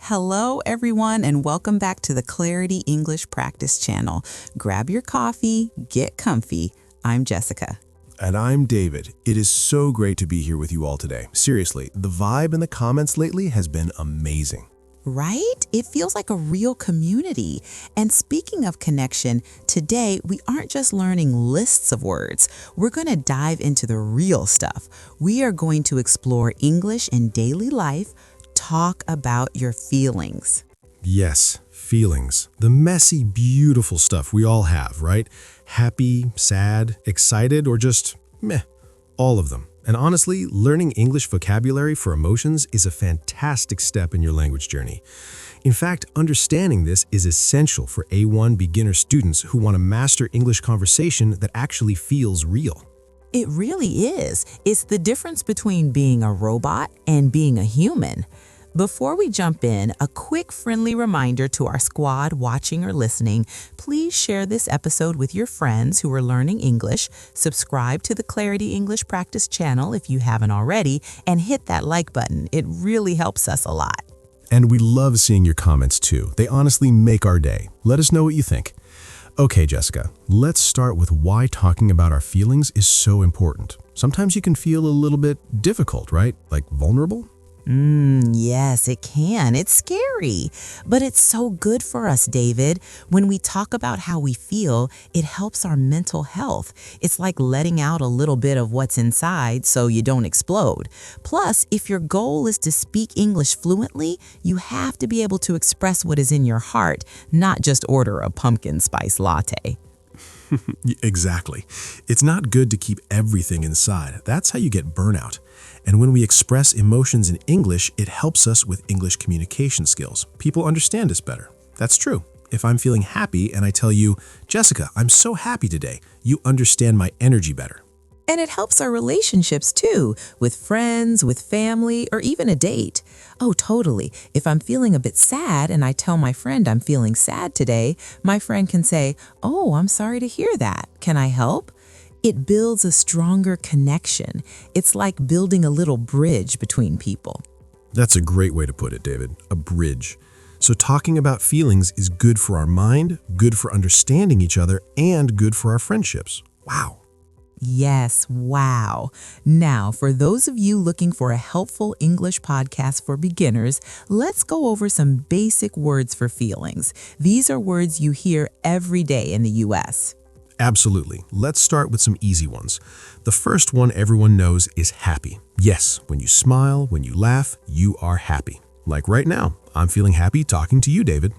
Hello, everyone, and welcome back to the Clarity English Practice channel. Grab your coffee, get comfy. I'm Jessica. And I'm David. It is so great to be here with you all today. Seriously, the vibe in the comments lately has been amazing. Right? It feels like a real community. And speaking of connection, today we aren't just learning lists of words. We're going to dive into the real stuff. We are going to explore English in daily life, talk about your feelings. Yes, feelings. The messy, beautiful stuff we all have, right? Happy, sad, excited, or just meh, all of them. And honestly, learning English vocabulary for emotions is a fantastic step in your language journey. In fact, understanding this is essential for A1 beginner students who want to master English conversation that actually feels real. It really is. It's the difference between being a robot and being a human. Before we jump in, a quick friendly reminder to our squad watching or listening, please share this episode with your friends who are learning English, subscribe to the Clarity English Practice channel if you haven't already, and hit that like button. It really helps us a lot. And we love seeing your comments too. They honestly make our day. Let us know what you think. Okay, Jessica, let's start with why talking about our feelings is so important. Sometimes you can feel a little bit difficult, right? Like vulnerable? Yes, it can. It's scary, but it's so good for us, David. When we talk about how we feel, it helps our mental health. It's like letting out a little bit of what's inside so you don't explode. Plus, if your goal is to speak English fluently, you have to be able to express what is in your heart, not just order a pumpkin spice latte. Exactly. It's not good to keep everything inside. That's how you get burnout. And when we express emotions in English, it helps us with English communication skills. People understand us better. That's true. If I'm feeling happy and I tell you, Jessica, I'm so happy today, you understand my energy better. And it helps our relationships too, with friends, with family, or even a date. Oh, totally. If I'm feeling a bit sad and I tell my friend I'm feeling sad today, my friend can say, "Oh, I'm sorry to hear that. Can I help?" It builds a stronger connection. It's like building a little bridge between people. That's a great way to put it, David. A bridge. So talking about feelings is good for our mind, good for understanding each other, and good for our friendships. Wow. Yes, wow. Now, for those of you looking for a helpful English podcast for beginners, let's go over some basic words for feelings. These are words you hear every day in the US. Absolutely. Let's start with some easy ones. The first one everyone knows is happy. Yes, when you smile, when you laugh, you are happy. Like right now, I'm feeling happy talking to you, David.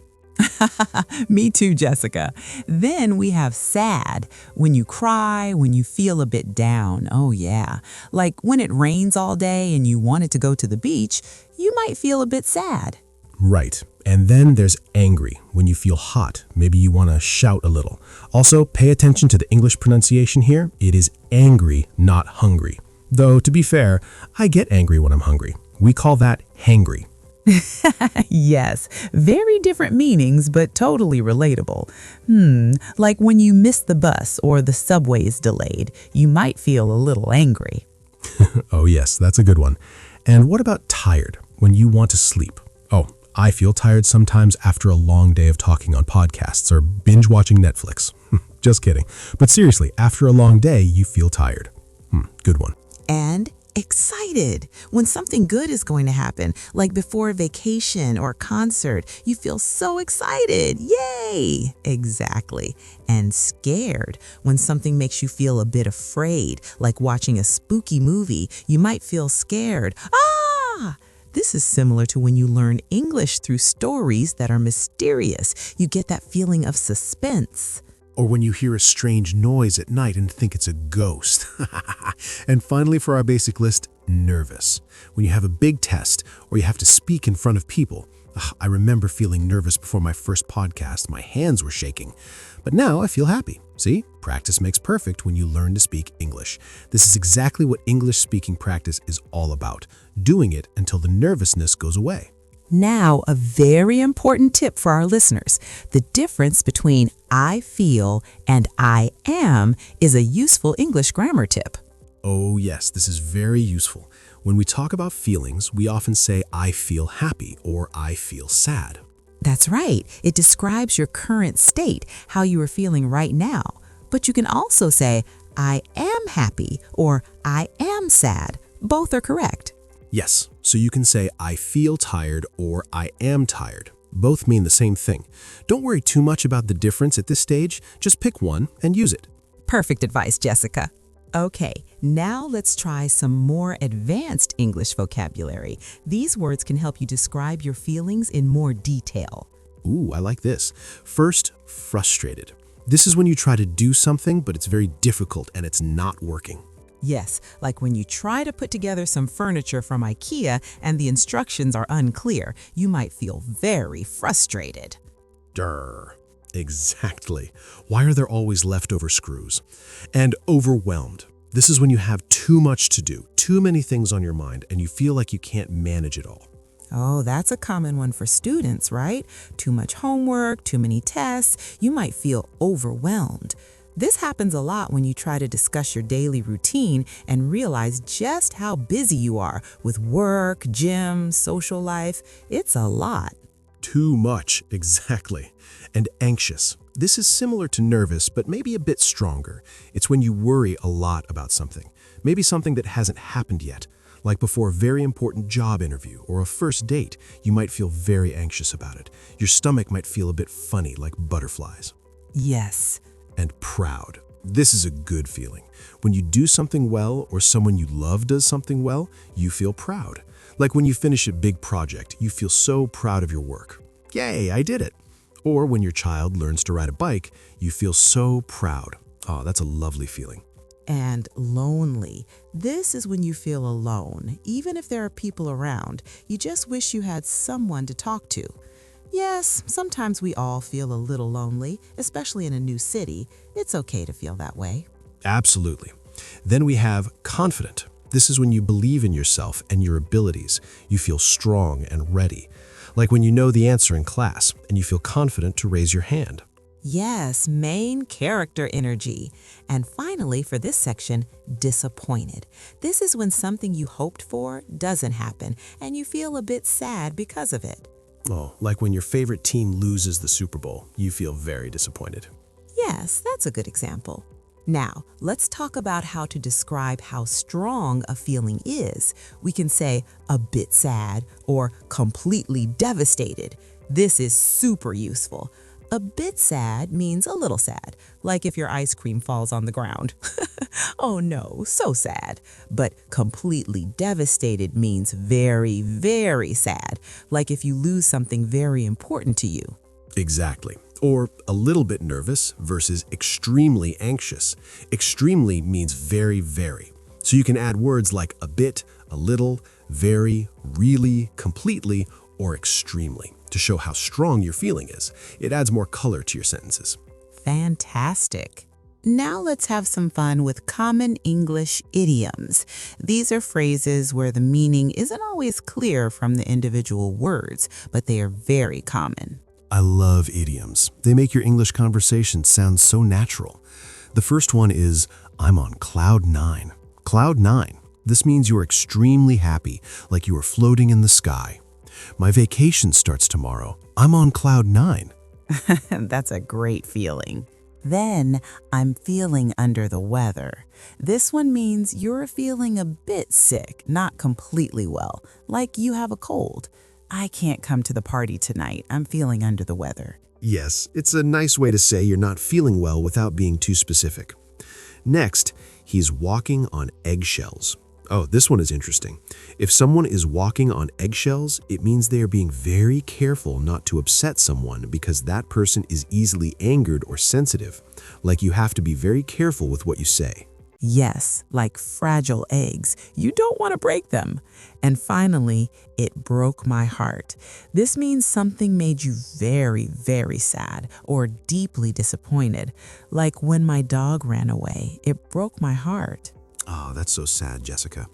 Me too, Jessica. Then we have sad, when you cry, when you feel a bit down. Oh yeah. Like when it rains all day and you wanted to go to the beach, you might feel a bit sad. Right. And then there's angry, when you feel hot. Maybe you want to shout a little. Also, pay attention to the English pronunciation here. It is angry, not hungry. Though, to be fair, I get angry when I'm hungry. We call that hangry. Yes, very different meanings, but totally relatable. Like when you miss the bus or the subway is delayed, you might feel a little angry. Oh yes, that's a good one. And what about tired, when you want to sleep? Oh, I feel tired sometimes after a long day of talking on podcasts or binge watching Netflix. Just kidding. But seriously, after a long day, you feel tired. Good one. And excited when something good is going to happen, like before a vacation or concert. You feel so excited. Yay! Exactly. And scared when something makes you feel a bit afraid, like watching a spooky movie. You might feel scared. Ah! This is similar to when you learn English through stories that are mysterious. You get that feeling of suspense. Or when you hear a strange noise at night and think it's a ghost. And finally, for our basic list, nervous. When you have a big test or you have to speak in front of people. I remember feeling nervous before my first podcast. My hands were shaking. But now I feel happy. See, practice makes perfect when you learn to speak English. This is exactly what English speaking practice is all about. Doing it until the nervousness goes away. Now, a very important tip for our listeners. The difference between I feel and I am is a useful English grammar tip. Oh yes, this is very useful. When we talk about feelings, we often say I feel happy or I feel sad. That's right. It describes your current state, how you are feeling right now. But you can also say, I am happy or I am sad. Both are correct. Yes, so you can say I feel tired or I am tired. Both mean the same thing. Don't worry too much about the difference at this stage. Just pick one and use it. Perfect advice, Jessica. Okay, now let's try some more advanced English vocabulary. These words can help you describe your feelings in more detail. Ooh, I like this. First, frustrated. This is when you try to do something, but it's very difficult and it's not working. Yes, like when you try to put together some furniture from IKEA and the instructions are unclear, you might feel very frustrated. Durr. Exactly. Why are there always leftover screws? And overwhelmed. This is when you have too much to do, too many things on your mind, and you feel like you can't manage it all. Oh, that's a common one for students, right? Too much homework, too many tests, you might feel overwhelmed. This happens a lot when you try to discuss your daily routine and realize just how busy you are with work, gym, social life. It's a lot. Too much, exactly. And anxious. This is similar to nervous, but maybe a bit stronger. It's when you worry a lot about something. Maybe something that hasn't happened yet. Like before a very important job interview or a first date, you might feel very anxious about it. Your stomach might feel a bit funny, like butterflies. Yes. And proud. This is a good feeling. When you do something well or someone you love does something well, you feel proud. Like when you finish a big project, you feel so proud of your work. Yay, I did it. Or when your child learns to ride a bike, you feel so proud. Oh, that's a lovely feeling. And lonely. This is when you feel alone. Even if there are people around, you just wish you had someone to talk to. Yes, sometimes we all feel a little lonely, especially in a new city. It's okay to feel that way. Absolutely. Then we have confident. This is when you believe in yourself and your abilities. You feel strong and ready. Like when you know the answer in class and you feel confident to raise your hand. Yes, main character energy. And finally, for this section, disappointed. This is when something you hoped for doesn't happen and you feel a bit sad because of it. Oh, like when your favorite team loses the Super Bowl, you feel very disappointed. Yes, that's a good example. Now, let's talk about how to describe how strong a feeling is. We can say a bit sad or completely devastated. This is super useful. A bit sad means a little sad, like if your ice cream falls on the ground. Oh no, so sad. But completely devastated means very, very sad, like if you lose something very important to you. Exactly. Or a little bit nervous versus extremely anxious. Extremely means very, very. So you can add words like a bit, a little, very, really, completely, or extremely to show how strong your feeling is. It adds more color to your sentences. Fantastic. Now let's have some fun with common English idioms. These are phrases where the meaning isn't always clear from the individual words, but they are very common. I love idioms. They make your English conversation sound so natural. The first one is, I'm on cloud nine. Cloud nine. This means you're extremely happy, like you are floating in the sky. My vacation starts tomorrow. I'm on cloud nine. That's a great feeling. Then, I'm feeling under the weather. This one means you're feeling a bit sick, not completely well, like you have a cold. I can't come to the party tonight. I'm feeling under the weather. Yes, it's a nice way to say you're not feeling well without being too specific. Next, he's walking on eggshells. Oh, this one is interesting. If someone is walking on eggshells, it means they are being very careful not to upset someone because that person is easily angered or sensitive. Like you have to be very careful with what you say. Yes, like fragile eggs. You don't want to break them. And finally, it broke my heart. This means something made you very, very sad or deeply disappointed. Like when my dog ran away, it broke my heart. Oh, that's so sad, Jessica.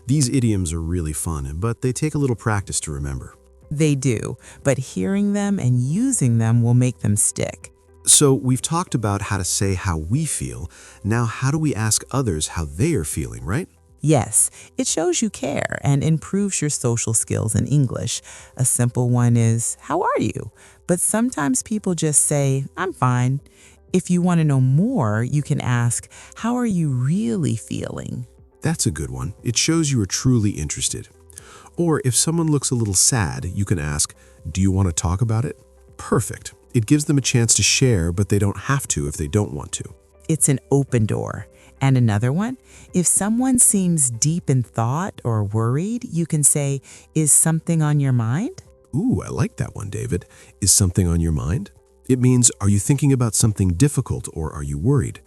These idioms are really fun, but they take a little practice to remember. They do, but hearing them and using them will make them stick. So we've talked about how to say how we feel. Now, how do we ask others how they are feeling, right? Yes, it shows you care and improves your social skills in English. A simple one is, "How are you?" But sometimes people just say, "I'm fine." If you want to know more, you can ask, "How are you really feeling?" That's a good one. It shows you are truly interested. Or if someone looks a little sad, you can ask, "Do you want to talk about it?" Perfect. It gives them a chance to share, but they don't have to if they don't want to. It's an open door. And another one, if someone seems deep in thought or worried, you can say, "Is something on your mind?" Ooh, I like that one, David. Is something on your mind? It means, are you thinking about something difficult or are you worried?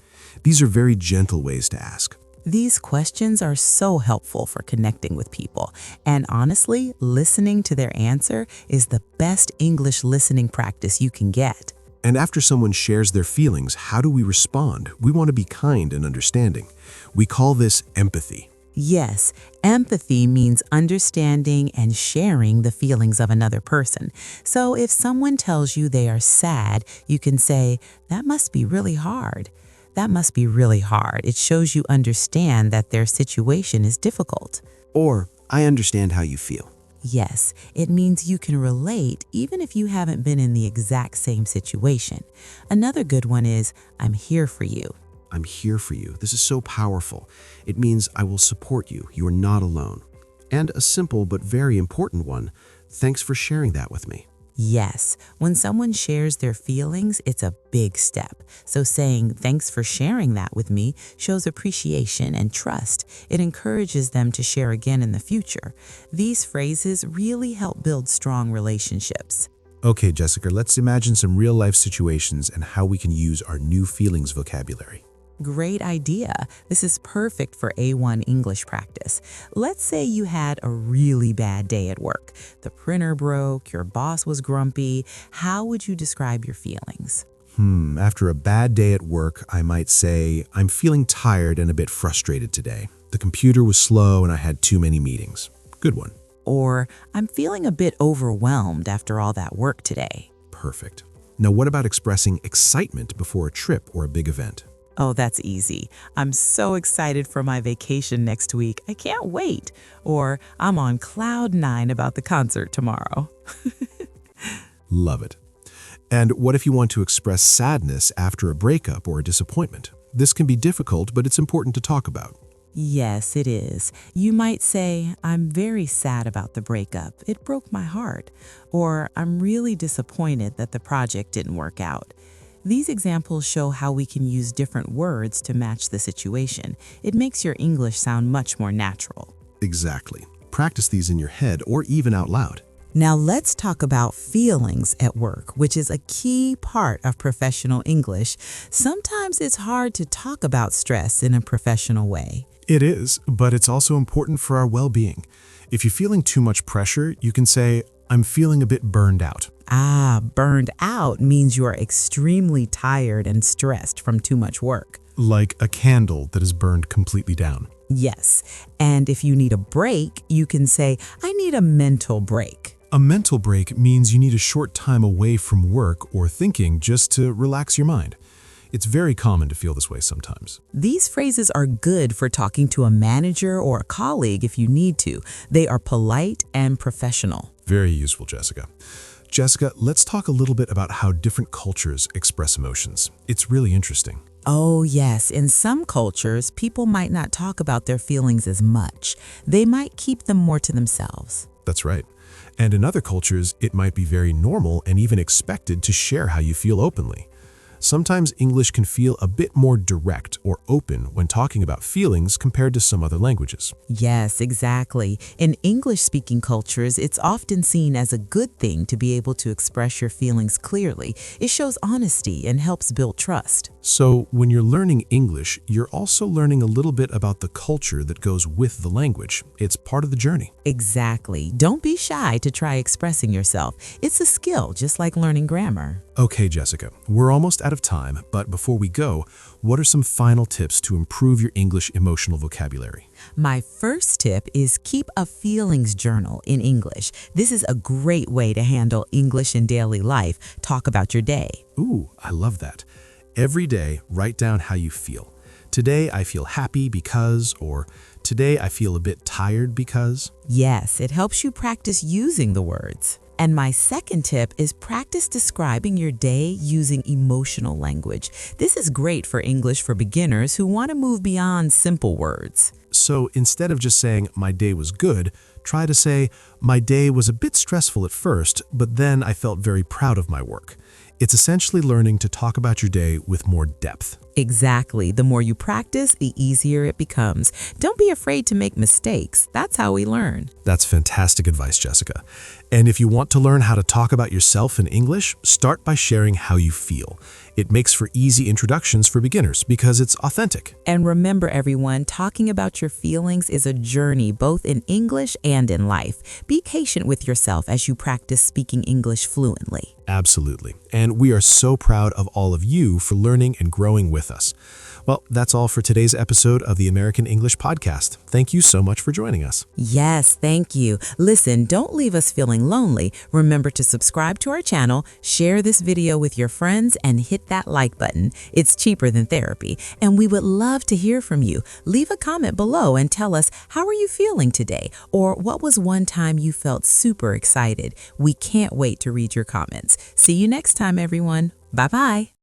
These are very gentle ways to ask. These questions are so helpful for connecting with people. And honestly, listening to their answer is the best English listening practice you can get. And after someone shares their feelings, how do we respond? We want to be kind and understanding. We call this empathy. Yes, empathy means understanding and sharing the feelings of another person. So if someone tells you they are sad, you can say, "That must be really hard." That must be really hard. It shows you understand that their situation is difficult. Or, I understand how you feel. Yes, it means you can relate even if you haven't been in the exact same situation. Another good one is, "I'm here for you." I'm here for you. This is so powerful. It means I will support you. You are not alone. And a simple but very important one, thanks for sharing that with me. Yes, when someone shares their feelings, it's a big step. So saying, "Thanks for sharing that with me," shows appreciation and trust. It encourages them to share again in the future. These phrases really help build strong relationships. Okay, Jessica, let's imagine some real-life situations and how we can use our new feelings vocabulary. Great idea. This is perfect for A1 English practice. Let's say you had a really bad day at work. The printer broke, your boss was grumpy. How would you describe your feelings? After a bad day at work, I might say, I'm feeling tired and a bit frustrated today. The computer was slow and I had too many meetings. Good one. Or, "I'm feeling a bit overwhelmed after all that work today." Perfect. Now, what about expressing excitement before a trip or a big event? Oh, that's easy. "I'm so excited for my vacation next week. I can't wait." Or, "I'm on cloud 9 about the concert tomorrow." Love it. And what if you want to express sadness after a breakup or a disappointment? This can be difficult, but it's important to talk about. Yes, it is. You might say, "I'm very sad about the breakup. It broke my heart." Or, "I'm really disappointed that the project didn't work out." These examples show how we can use different words to match the situation. It makes your English sound much more natural. Exactly. Practice these in your head or even out loud. Now let's talk about feelings at work, which is a key part of professional English. Sometimes it's hard to talk about stress in a professional way. It is, but it's also important for our well-being. If you're feeling too much pressure, you can say, I'm feeling a bit burned out. Burned out means you are extremely tired and stressed from too much work. Like a candle that is burned completely down. Yes, and if you need a break, you can say, "I need a mental break." A mental break means you need a short time away from work or thinking just to relax your mind. It's very common to feel this way sometimes. These phrases are good for talking to a manager or a colleague if you need to. They are polite and professional. Very useful, Jessica. Jessica, let's talk a little bit about how different cultures express emotions. It's really interesting. Oh, yes. In some cultures, people might not talk about their feelings as much. They might keep them more to themselves. That's right. And in other cultures, it might be very normal and even expected to share how you feel openly. Sometimes English can feel a bit more direct or open when talking about feelings compared to some other languages. Yes, exactly. In English-speaking cultures, it's often seen as a good thing to be able to express your feelings clearly. It shows honesty and helps build trust. So when you're learning English, you're also learning a little bit about the culture that goes with the language. It's part of the journey. Exactly. Don't be shy to try expressing yourself. It's a skill, just like learning grammar. Okay, Jessica, we're almost out of time, but before we go, what are some final tips to improve your English emotional vocabulary? My first tip is keep a feelings journal in English. This is a great way to handle English in daily life. Talk about your day. Ooh, I love that. Every day, write down how you feel. Today, I feel happy because, or today, I feel a bit tired because. Yes, it helps you practice using the words. And my second tip is practice describing your day using emotional language. This is great for English for beginners who want to move beyond simple words. So instead of just saying, my day was good, try to say, my day was a bit stressful at first, but then I felt very proud of my work. It's essentially learning to talk about your day with more depth. Exactly. The more you practice, the easier it becomes. Don't be afraid to make mistakes. That's how we learn. That's fantastic advice, Jessica. And if you want to learn how to talk about yourself in English, start by sharing how you feel. It makes for easy introductions for beginners because it's authentic. And remember, everyone, talking about your feelings is a journey both in English and in life. Be patient with yourself as you practice speaking English fluently. Absolutely. And we are so proud of all of you for learning and growing with us. Well, that's all for today's episode of the American English Podcast. Thank you so much for joining us. Yes, thank you. Listen, don't leave us feeling lonely. Remember to subscribe to our channel, share this video with your friends, and hit that like button. It's cheaper than therapy, and we would love to hear from you. Leave a comment below and tell us, how are you feeling today? Or what was one time you felt super excited? We can't wait to read your comments. See you next time, everyone. Bye-bye.